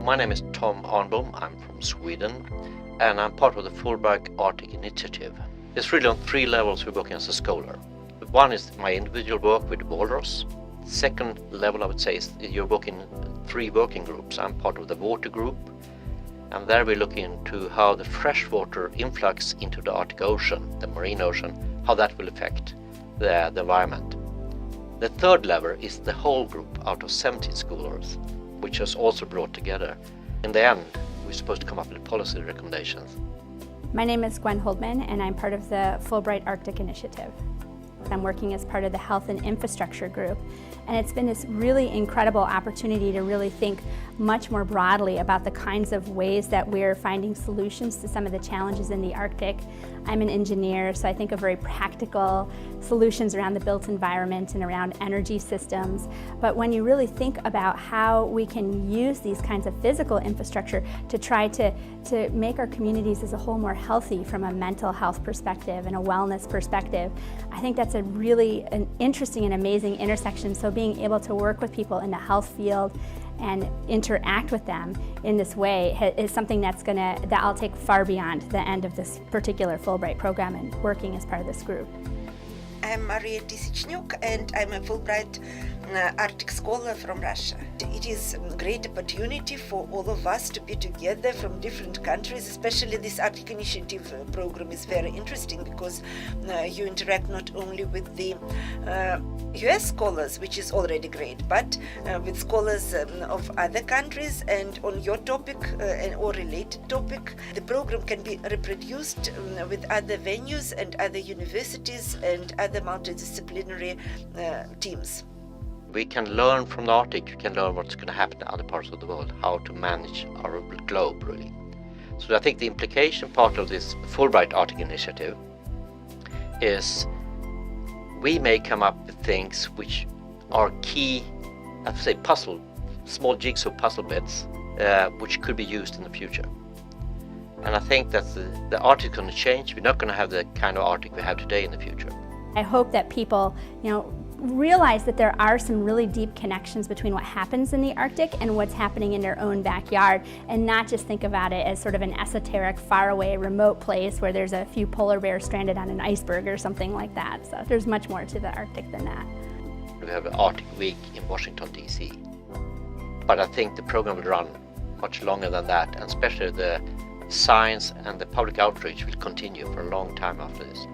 My name is Tom Arnblom. I'm from Sweden, and I'm part of the Fulbright Arctic Initiative. It's really on three levels we're working as a scholar. One is my individual work with the walrus. Second level, I would say, is you're working in three working groups. I'm part of the water group, and there we're looking into how the freshwater influx into the Arctic Ocean, the marine ocean, how that will affect the environment. The third level is the whole group out of 17 scholars, which is also brought together. In the end, we're supposed to come up with policy recommendations. My name is Gwen Holman, and I'm part of the Fulbright Arctic Initiative. I'm working as part of the Health and Infrastructure Group, and it's been this really incredible opportunity to really think much more broadly about the kinds of ways that we're finding solutions to some of the challenges in the Arctic. I'm an engineer, so I think of very practical solutions around the built environment and around energy systems. But when you really think about how we can use these kinds of physical infrastructure to try to make our communities as a whole more healthy from a mental health perspective and a wellness perspective, I think that's an interesting and amazing intersection. So being able to work with people in the health field and interact with them in this way is something that I'll take far beyond the end of this particular Fulbright program and working as part of this group. I'm Maria Tisichnuk, and I'm a Fulbright Arctic Scholar from Russia. It is a great opportunity for all of us to be together from different countries. Especially this Arctic Initiative program is very interesting because you interact not only with the US scholars, which is already great, but with scholars of other countries, and on your topic or related topic. The program can be reproduced with other venues and other universities and other multidisciplinary teams. We can learn from the Arctic, we can learn what's going to happen in other parts of the world, how to manage our globe, really. So I think the implication part of this Fulbright Arctic Initiative is we may come up with things which are key, I would say small jigsaw puzzle bits, which could be used in the future. And I think that the Arctic is going to change. We're not going to have the kind of Arctic we have today in the future. I hope that people, realize that there are some really deep connections between what happens in the Arctic and what's happening in their own backyard, and not just think about it as sort of an esoteric, faraway, remote place where there's a few polar bears stranded on an iceberg or something like that. So there's much more to the Arctic than that. We have an Arctic Week in Washington, D.C. But I think the program will run much longer than that, and especially the science and the public outreach will continue for a long time after this.